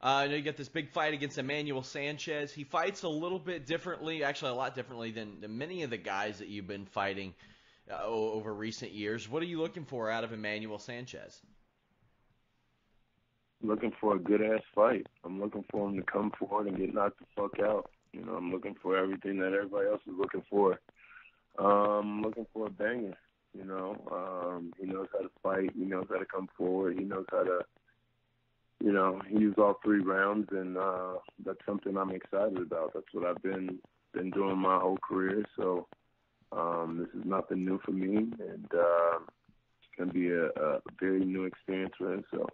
I know you got this big fight against Emmanuel Sanchez. He fights a little bit differently, actually a lot differently than many of the guys that you've been fighting over recent years. What are you looking for out of Emmanuel Sanchez? Looking for a good-ass fight. I'm looking for him to come forward and get knocked the fuck out. You know, I'm looking for everything that everybody else is looking for. I'm looking for a banger. You know, he knows how to fight. He knows how to come forward. He knows how to, you know, use all 3 rounds, and that's something I'm excited about. That's what I've been doing my whole career. So this is nothing new for me, and it's going to be a very new experience for himself.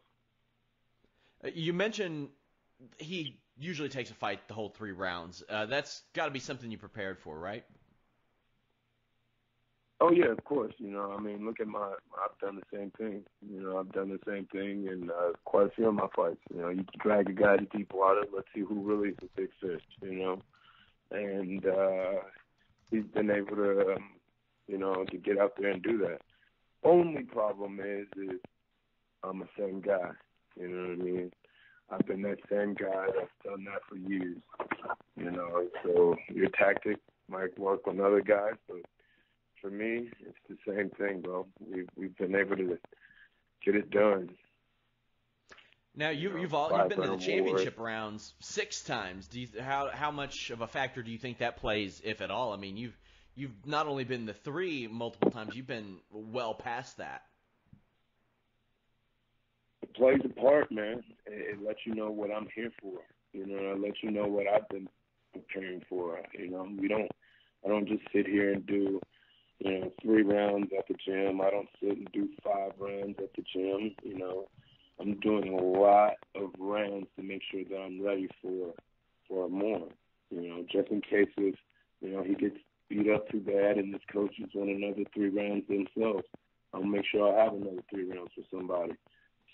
You mentioned he usually takes a fight the whole 3 rounds. That's got to be something you prepared for, right? Oh, yeah, of course. You know, I mean, look at I've done the same thing. You know, I've done the same thing in quite a few of my fights. You know, you drag a guy to deep water, let's see who really is a big fish, you know. And he's been able to, you know, to get out there and do that. Only problem is I'm the same guy. You know what I mean? I've been that same guy that's done that for years. You know, so your tactic might work on other guys, but for me, it's the same thing, bro. We've been able to get it done. Now you've been to the championship rounds 6 times. How much of a factor do you think that plays, if at all? I mean, you've not only been the 3 multiple times, you've been well past that. It plays a part, man. It lets you know what I'm here for. You know, it lets you know what I've been preparing for. You know, I don't just sit here and do, you know, 3 rounds at the gym. I don't sit and do 5 rounds at the gym. You know, I'm doing a lot of rounds to make sure that I'm ready for more. You know, just in case if, you know, he gets beat up too bad and his coaches want another 3 rounds themselves, I'll make sure I have another 3 rounds for somebody.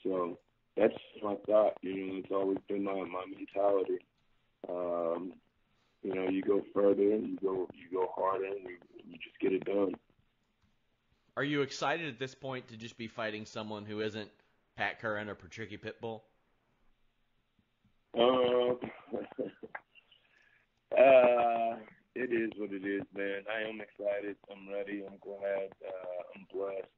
So that's my thought. You know, it's always been my mentality. You know, you go further and you go harder and you just get it done. Are you excited at this point to just be fighting someone who isn't Pat Curran or Patricky Pitbull? It is what it is, man. I am excited. I'm ready. I'm glad. I'm blessed.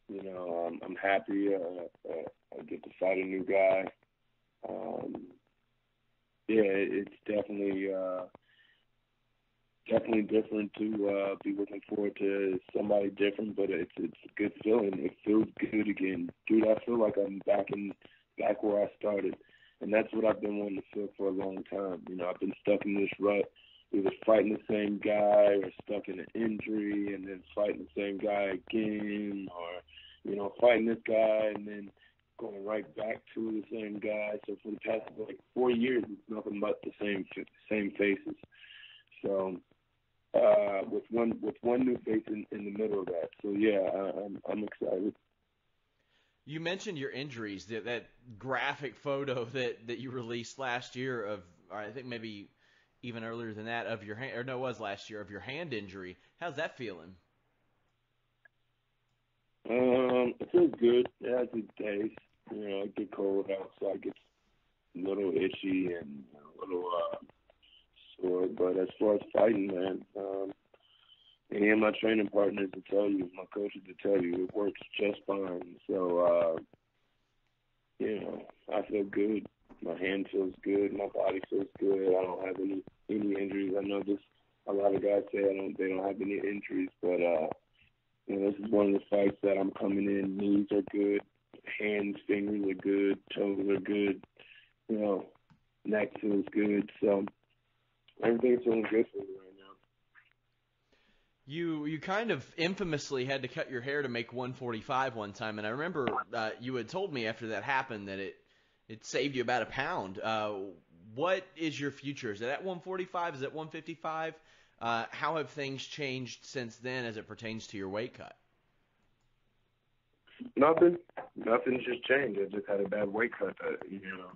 You know, I'm happy. I get to fight a new guy. Yeah, it's definitely different to be looking forward to somebody different, but it's a good feeling. It feels good again, dude. I feel like I'm back where I started, and that's what I've been wanting to feel for a long time. You know, I've been stuck in this rut, either fighting the same guy or stuck in an injury, and then fighting the same guy again, or you know, fighting this guy and then going right back to the same guy. So for the past like 4 years, it's nothing but the same faces. So with one new face in the middle of that. So yeah, I'm excited. You mentioned your injuries. That graphic photo that you released last year of, or I think maybe even earlier than that, of your hand, or no, it was last year, of your hand injury. How's that feeling? It feels good. Yeah, it's good days. You know, it get cold out, so I get a little itchy and a little sore. But as far as fighting, man, any of my training partners to tell you, my coaches to tell you, it works just fine. So, you know, I feel good. My hand feels good. My body feels good. I don't have any injuries. I know this. A lot of guys say they don't have any injuries, but you know, this is one of the fights that I'm coming in. Knees are good, hands, fingers are good, toes are good. You know, neck feels good. So everything's feeling good for me right now. You kind of infamously had to cut your hair to make 145 one time, and I remember you had told me after that happened that it saved you about a pound. What is your future? Is it at 145? Is it 155? How have things changed since then as it pertains to your weight cut? Nothing. Nothing's just changed. I just had a bad weight cut. You know,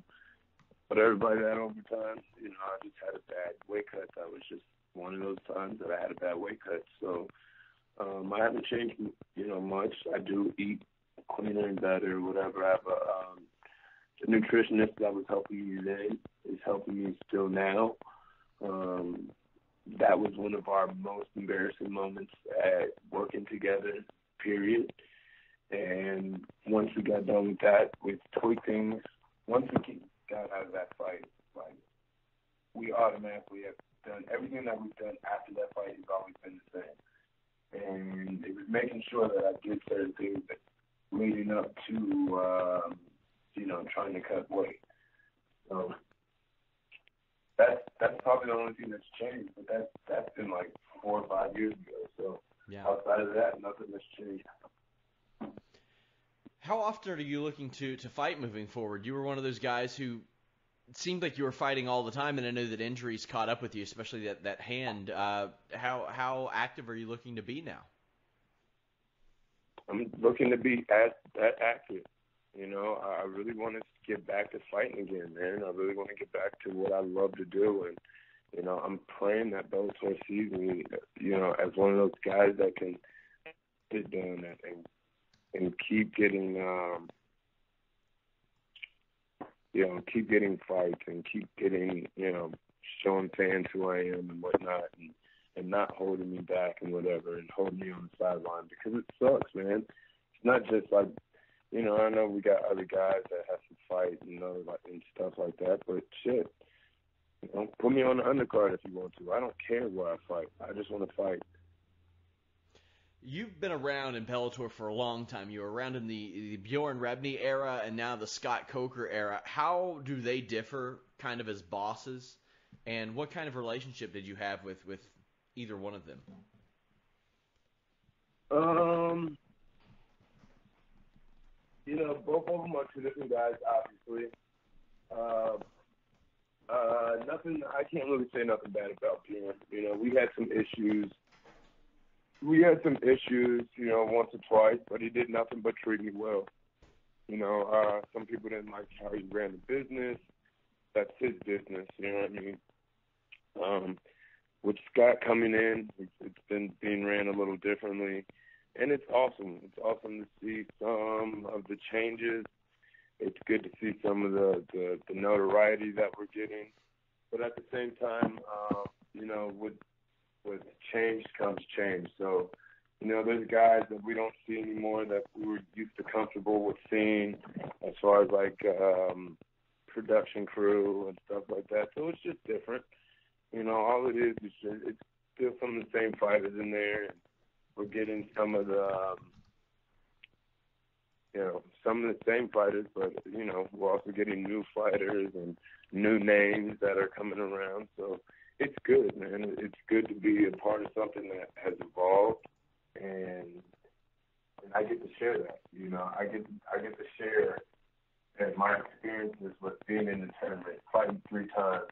but everybody had over time. You know, I just had a bad weight cut. That was just one of those times that I had a bad weight cut. So I haven't changed, you know, much. I do eat cleaner and better, whatever. I have a the nutritionist that was helping me then is helping me still now. That was one of our most embarrassing moments at working together, period. And once we got done with that, we tweaked things. Once we got out of that fight, like, we automatically have done everything that we've done after that fight has always been the same. And it was making sure that I did certain things that leading up to, trying to cut weight. So that's probably the only thing that's changed. But that's been like 4 or 5 years ago. So outside of that, nothing has changed. How often are you looking to fight moving forward? You were one of those guys who it seemed like you were fighting all the time, and I know that injuries caught up with you, especially that hand. How active are you looking to be now? I'm looking to be that active. I really want to get back to fighting again, man. I really want to get back to what I love to do. And, I'm playing that Bellator season, as one of those guys that can sit down and keep getting, keep getting fights and keep getting, showing fans who I am and whatnot, and not holding me back and whatever, and holding me on the sideline, because it sucks, man. It's not just like, I know we got other guys that have to fight and stuff like that, but shit, put me on the undercard if you want to. I don't care where I fight. I just want to fight. You've been around in Bellator for a long time. You were around in the Bjorn Rebney era and now the Scott Coker era. How do they differ kind of as bosses? And what kind of relationship did you have with either one of them? Both of them are two different guys, obviously. I can't really say nothing bad about Bjorn. We had some issues. Once or twice, but he did nothing but treat me well. Some people didn't like how he ran the business. That's his business, you know what I mean? With Scott coming in, it's been being ran a little differently, and it's awesome. It's awesome to see some of the changes. It's good to see some of the notoriety that we're getting. But at the same time, with change comes change. So, there's guys that we don't see anymore that we were used to comfortable with seeing as far as like production crew and stuff like that. So it's just different. All it is just, it's still some of the same fighters in there, and we're getting some of the same fighters, but we're also getting new fighters and new names that are coming around. So it's good, man. It's good to be a part of something that has evolved, and I get to share that. I get to share that my experiences with being in the tournament, fighting 3 times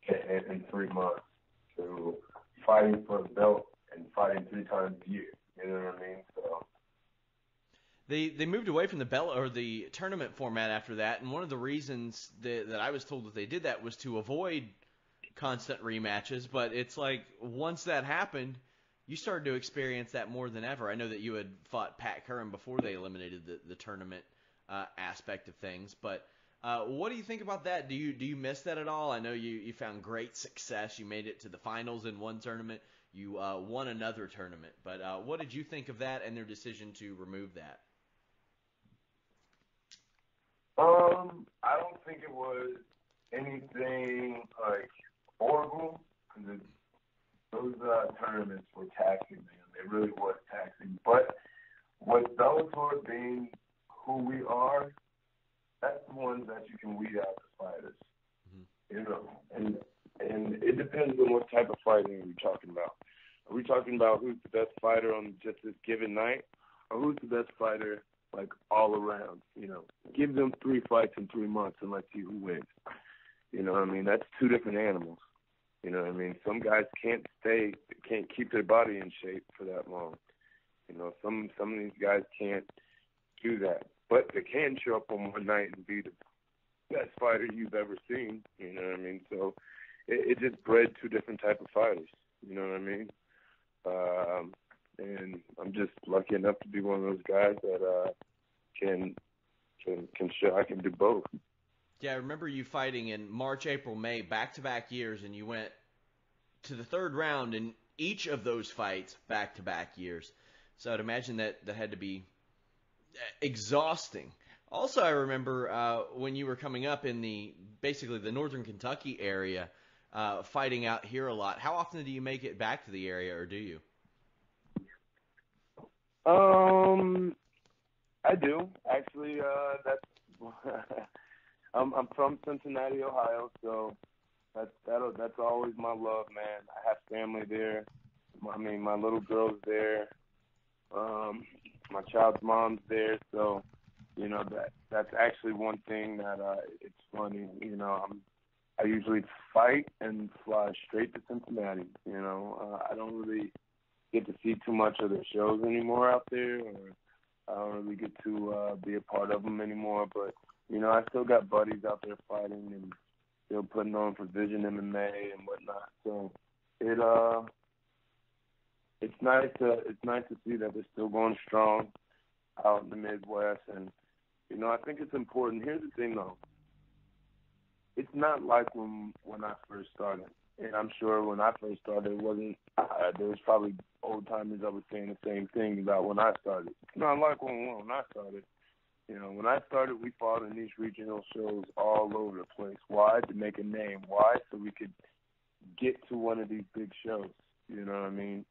in 3 months, to fighting for the belt and fighting 3 times a year. You know what I mean? So. They moved away from the tournament format after that, and one of the reasons that I was told that they did that was to avoid constant rematches. But it's like once that happened, you started to experience that more than ever. I know that you had fought Pat Curran before they eliminated the tournament aspect of things, but what do you think about that? Do you miss that at all? I know you found great success. You made it to the finals in one tournament. You won another tournament. But what did you think of that and their decision to remove that? I don't think it was anything like horrible, because those tournaments were taxing, man. They really was taxing. But with Bellator being who we are, that's the ones that you can weed out the fighters. Mm-hmm. And it depends on what type of fighting we're talking about. Are we talking about who's the best fighter on just this given night, or who's the best fighter like all around? Give them 3 fights in 3 months and let's see who wins. You know what I mean? That's 2 different animals. You know what I mean? Some guys can't keep their body in shape for that long. Some of these guys can't do that, but they can show up on one night and be the best fighter you've ever seen. You know what I mean? So it just bred 2 different type of fighters. You know what I mean? And I'm just lucky enough to be one of those guys that can can show I can do both. Yeah, I remember you fighting in March, April, May, back-to-back years, and you went to the third round in each of those fights back-to-back years. So I'd imagine that had to be exhausting. Also, I remember when you were coming up in basically the northern Kentucky area, fighting out here a lot. How often do you make it back to the area, or do you? I do actually. That's I'm from Cincinnati, Ohio, so that's always my love, man. I have family there. I mean, my little girl's there. My child's mom's there, so you know that's actually one thing that it's funny. You know, I usually fight and fly straight to Cincinnati. You know, I don't really get to see too much of the shows anymore out there, or I don't really get to be a part of them anymore. But you know, I still got buddies out there fighting and still putting on for Vision MMA and whatnot. So it's nice to see that they're still going strong out in the Midwest. And you know, I think it's important. Here's the thing, though. It's not like when I first started. And I'm sure when I first started, it wasn't. There was probably old timers that were saying the same thing about when I started. It's not like when I started. You know, when I started, we fought in these regional shows all over the place. Why? To make a name. Why? So we could get to one of these big shows. You know what I mean?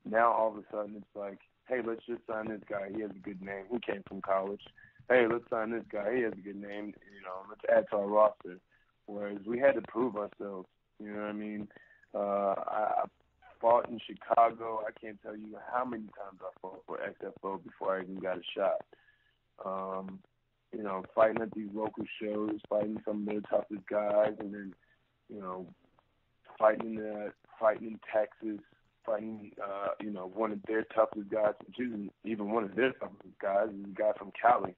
Now all of a sudden it's like, hey, let's just sign this guy. He has a good name. He came from college. Hey, let's sign this guy. He has a good name. You know, let's add to our roster. Whereas we had to prove ourselves. You know what I mean? I fought in Chicago. I can't tell you how many times I fought for XFO before I even got a shot. You know, fighting at these local shows, fighting some of their toughest guys, and then, you know, fighting in Texas, fighting, you know, one of their toughest guys, which isn't even one of their toughest guys, is a guy from Cali,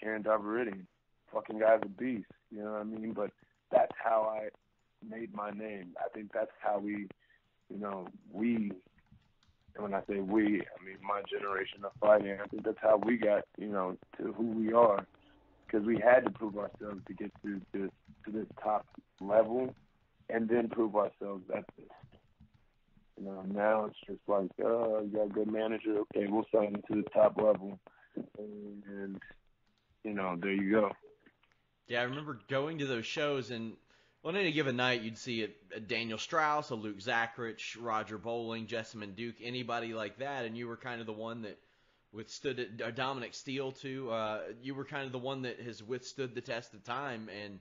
Curran. Fucking guy's a beast, you know what I mean? But that's how I made my name. I think that's how we, you know, and when I say we, I mean my generation of fighting. I think that's how we got, you know, to who we are, because we had to prove ourselves to get to this top level, and then prove ourselves at this. You know, now it's just like, you got a good manager, okay, we'll sign him to the top level, and you know, there you go. Yeah, I remember going to those shows, and on any given night, you'd see a Daniel Straus, a Luke Zachrich, Roger Bowling, Jessamine Duke, anybody like that, and you were kind of the one that withstood it. Dominic Steele, too. You were kind of the one that has withstood the test of time, and